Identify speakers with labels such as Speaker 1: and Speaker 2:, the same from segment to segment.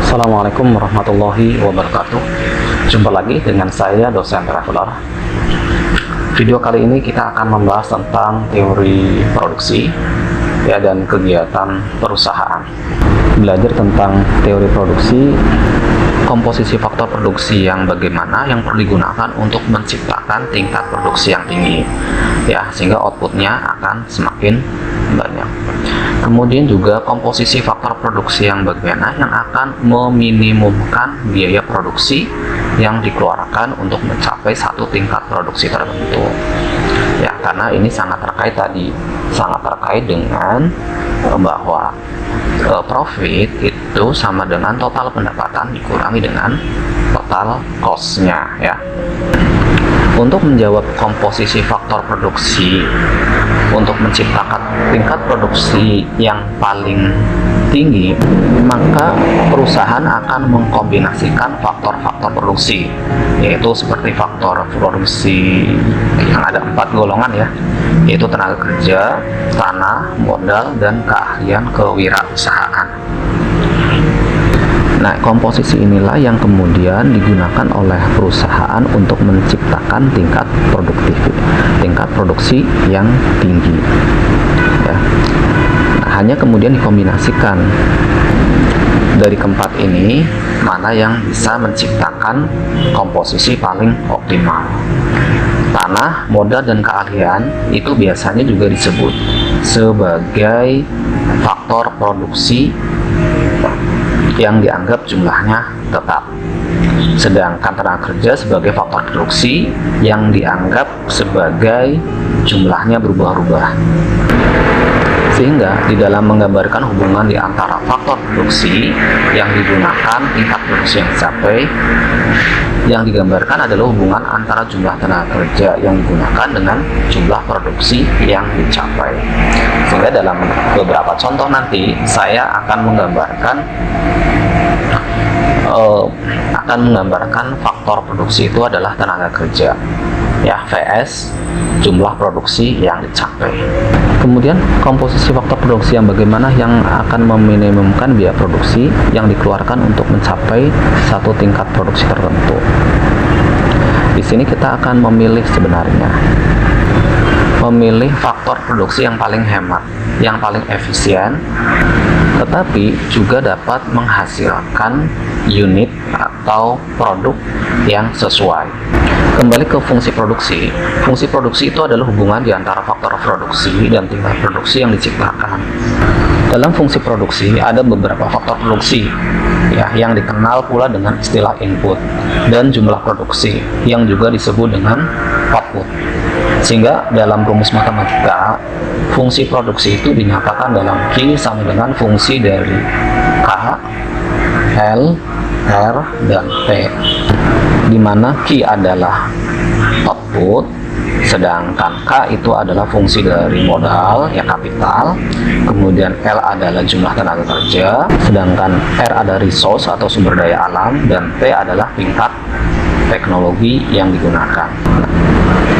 Speaker 1: Assalamualaikum warahmatullahi wabarakatuh. Jumpa lagi dengan saya, dosen traveler. Video kali ini kita akan membahas tentang teori produksi dan kegiatan perusahaan. Belajar tentang teori produksi, komposisi faktor produksi yang bagaimana yang perlu digunakan untuk menciptakan tingkat produksi yang tinggi, sehingga outputnya akan semakin banyak. Kemudian juga komposisi faktor produksi yang bagaimana yang akan meminimumkan biaya produksi yang dikeluarkan untuk mencapai satu tingkat produksi tertentu. Karena ini sangat terkait dengan bahwa profit itu sama dengan total pendapatan dikurangi dengan total cost-nya. Untuk menjawab komposisi faktor produksi untuk menciptakan tingkat produksi yang paling tinggi, maka perusahaan akan mengkombinasikan faktor-faktor produksi, yaitu seperti faktor produksi yang ada 4 golongan, yaitu tenaga kerja, tanah, modal, dan keahlian kewirausahaan. Nah, komposisi inilah yang kemudian digunakan oleh perusahaan untuk menciptakan tingkat produksi yang tinggi. Nah, hanya kemudian dikombinasikan dari keempat ini, mana yang bisa menciptakan komposisi paling optimal. Tanah, modal, dan keahlian itu biasanya juga disebut sebagai faktor produksi yang dianggap jumlahnya tetap, sedangkan tenaga kerja sebagai faktor produksi yang dianggap sebagai jumlahnya berubah-ubah. Sehingga di dalam menggambarkan hubungan di antara faktor produksi yang digunakan, tingkat produksi yang dicapai, yang digambarkan adalah hubungan antara jumlah tenaga kerja yang digunakan dengan jumlah produksi yang dicapai. Sehingga dalam beberapa contoh nanti saya akan menggambarkan faktor produksi itu adalah tenaga kerja, VS jumlah produksi yang dicapai. Kemudian komposisi faktor produksi yang bagaimana yang akan meminimumkan biaya produksi yang dikeluarkan untuk mencapai satu tingkat produksi tertentu. Di sini kita akan memilih faktor produksi yang paling hemat, yang paling efisien, tetapi juga dapat menghasilkan unit atau produk yang sesuai. Kembali ke fungsi produksi. Fungsi produksi itu adalah hubungan di antara faktor produksi dan tingkat produksi yang diciptakan. Dalam fungsi produksi ada beberapa faktor produksi, yang dikenal pula dengan istilah input, dan jumlah produksi yang juga disebut dengan output. Sehingga dalam rumus matematika, fungsi produksi itu dinyatakan dalam Q sama dengan fungsi dari K, L, R, dan T, di mana Q adalah output, sedangkan K itu adalah fungsi dari modal, kapital, kemudian L adalah jumlah tenaga kerja, sedangkan R adalah resource atau sumber daya alam, dan T adalah tingkat teknologi yang digunakan.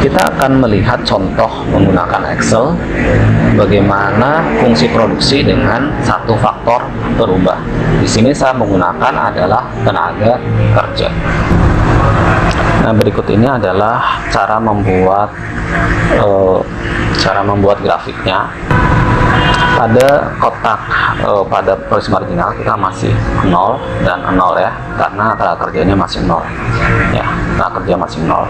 Speaker 1: Kita akan melihat contoh menggunakan Excel bagaimana fungsi produksi dengan satu faktor berubah. Di sini saya menggunakan adalah tenaga kerja. Nah, berikut ini adalah cara membuat grafiknya. Pada kotak pada produksi marginal kita masih 0 dan 0, karena tenaga kerjanya masih 0, tenaga kerja masih 0.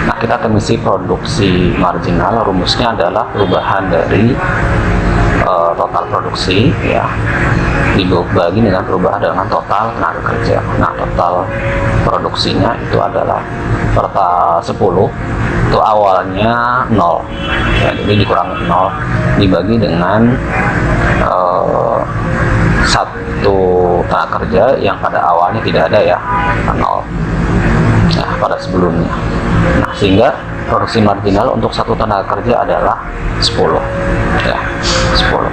Speaker 1: Nah, kita akan mengisi produksi marginal. Rumusnya adalah perubahan dari total produksi, dibagi dengan perubahan dengan total tenaga kerja. Nah, total produksinya itu adalah per 10 itu awalnya 0, jadi dikurangi 0 dibagi dengan satu tenaga kerja yang pada awalnya tidak ada, 0 pada sebelumnya. Nah, sehingga produksi marginal untuk satu tenaga kerja adalah 10, 10.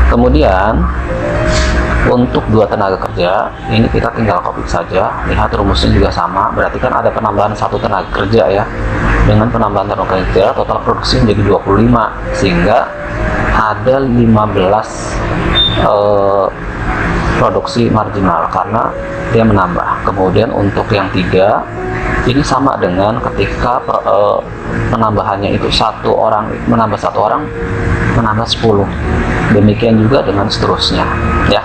Speaker 1: Kemudian Untuk dua tenaga kerja, ini kita tinggal copy saja. Lihat rumusnya juga sama, berarti kan ada penambahan satu tenaga kerja ya. Dengan penambahan tenaga kerja, total produksi menjadi 25, sehingga ada 15 produksi marginal karena dia menambah. Kemudian untuk yang 3, ini sama dengan ketika penambahannya itu satu orang menambah 10. Demikian juga dengan seterusnya ya,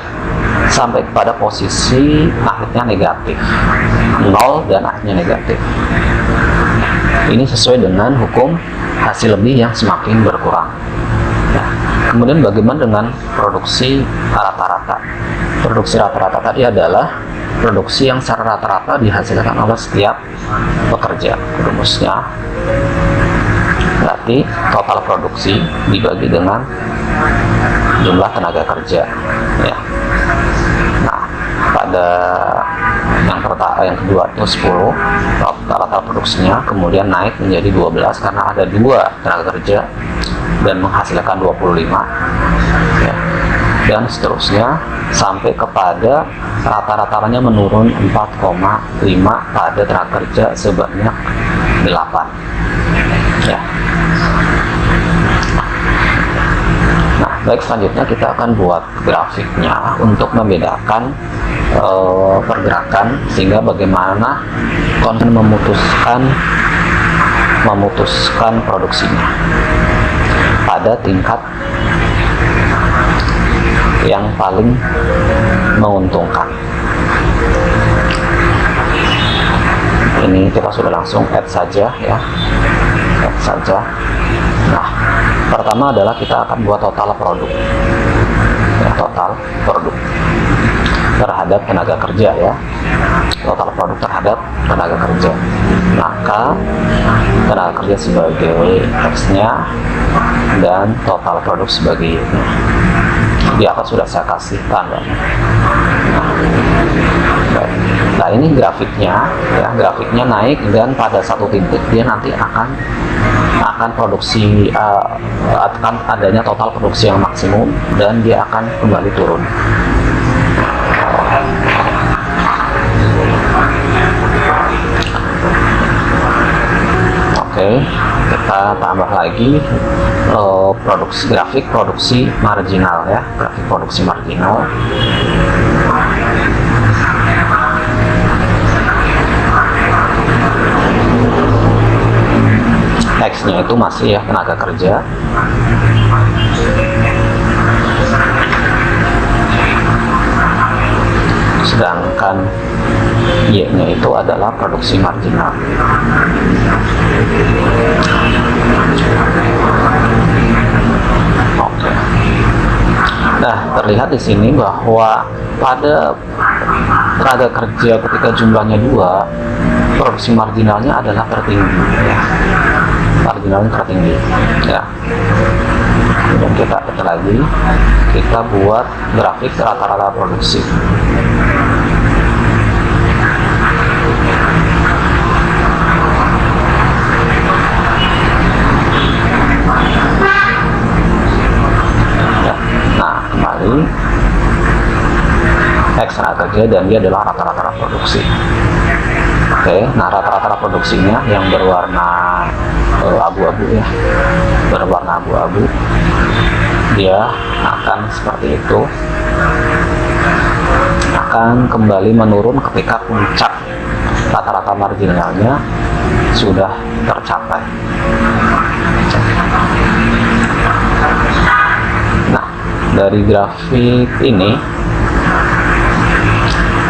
Speaker 1: sampai pada posisi akhirnya negatif 0 dan akhirnya negatif. Ini sesuai dengan hukum hasil lebih yang semakin berkurang ya. Kemudian bagaimana dengan produksi rata-rata? Produksi rata-rata tadi adalah produksi yang secara rata-rata dihasilkan oleh setiap pekerja. Rumusnya berarti total produksi dibagi dengan jumlah tenaga kerja ya. Nah, pada yang kedua itu 10 rata produksinya, kemudian naik menjadi 12 karena ada 2 tenaga kerja dan menghasilkan 25 ya. Dan seterusnya sampai kepada rata-ratanya menurun 4,5 pada tenaga kerja sebanyak 8 ya. Nah, baik, selanjutnya kita akan buat grafiknya untuk membedakan pergerakan, sehingga bagaimana konsen memutuskan produksinya pada tingkat yang paling menguntungkan. Ini kita sudah langsung add saja ya, add saja. Nah, pertama adalah kita akan buat total produk ya, total produk terhadap tenaga kerja ya, total produk terhadap tenaga kerja. Maka tenaga kerja sebagai X-nya dan total produk sebagai Y-nya. Di atas sudah saya kasih tandanya. Nah, ini grafiknya ya, grafiknya naik dan pada satu titik dia nanti akan produksi akan adanya total produksi yang maksimum dan dia akan kembali turun. Oke, kita tambah lagi grafik produksi marginal ya, grafik produksi marginal. X-nya itu masih ya tenaga kerja. Sedangkan Y-nya itu adalah produksi marginal. Oke. Nah, terlihat di sini bahwa pada tenaga kerja ketika jumlahnya 2, produksi marginalnya adalah tertinggi ya. Marginalnya tertinggi ya. Kemudian kita add lagi, kita buat grafik rata-rata produksi. Ya. Nah, kembali X tenaga kerja dan dia adalah rata-rata produksi. Oke, nah rata-rata produksinya yang berwarna abu-abu ya, berwarna abu-abu, dia akan seperti itu, akan kembali menurun ketika puncak rata-rata marginalnya sudah tercapai. Nah, dari grafik ini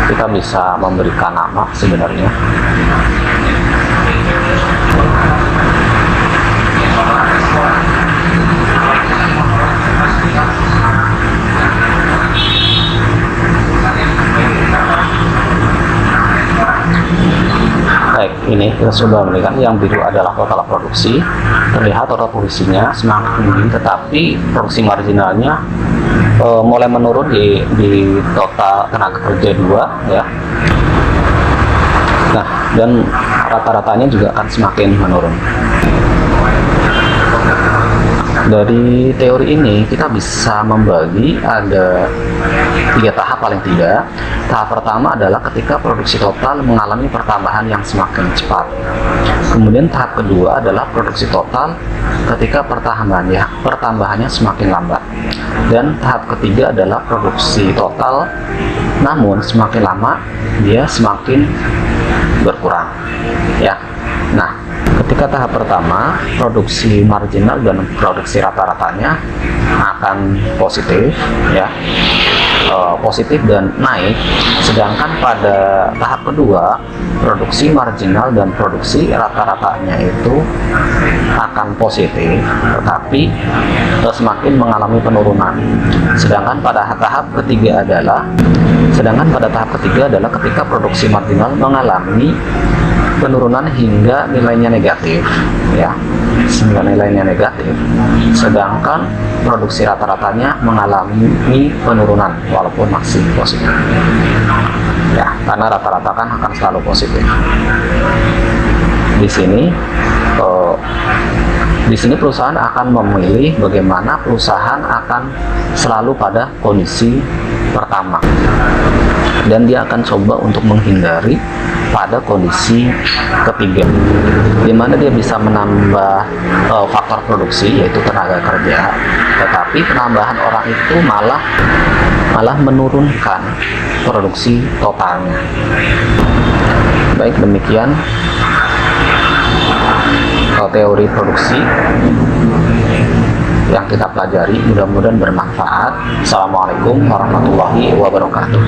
Speaker 1: kita bisa memberikan nama sebenarnya. Baik, ini kita sudah memberikan yang biru adalah total produksi. Terlihat total produksinya semakin tinggi, tetapi produksi marginalnya mulai menurun di total tenaga kerja 2 ya. Nah, dan rata-ratanya juga akan semakin menurun. Dari teori ini kita bisa membagi ada 3 tahap paling tidak. Tahap pertama adalah ketika produksi total mengalami pertambahan yang semakin cepat. Kemudian tahap kedua adalah produksi total ketika pertambahannya semakin lambat. Dan tahap ketiga adalah produksi total namun semakin lama dia semakin berkurang. Ya. Nah, ketika tahap pertama, produksi marginal dan produksi rata-ratanya akan positif, ya, positif dan naik. Sedangkan pada tahap kedua, produksi marginal dan produksi rata-ratanya itu akan positif, tetapi semakin mengalami penurunan. Sedangkan pada tahap ketiga adalah ketika produksi marginal mengalami penurunan hingga nilainya negatif, ya, sehingga nilainya negatif. Sedangkan produksi rata-ratanya mengalami penurunan walaupun masih positif, ya, karena rata-rata kan akan selalu positif. Di sini perusahaan akan memilih bagaimana perusahaan akan selalu pada kondisi pertama, dan dia akan coba untuk menghindari pada kondisi ketiga, di mana dia bisa menambah faktor produksi yaitu tenaga kerja, tetapi penambahan orang itu malah menurunkan produksi totalnya. Baik, demikian teori produksi yang kita pelajari, mudah-mudahan bermanfaat. Assalamualaikum warahmatullahi wabarakatuh.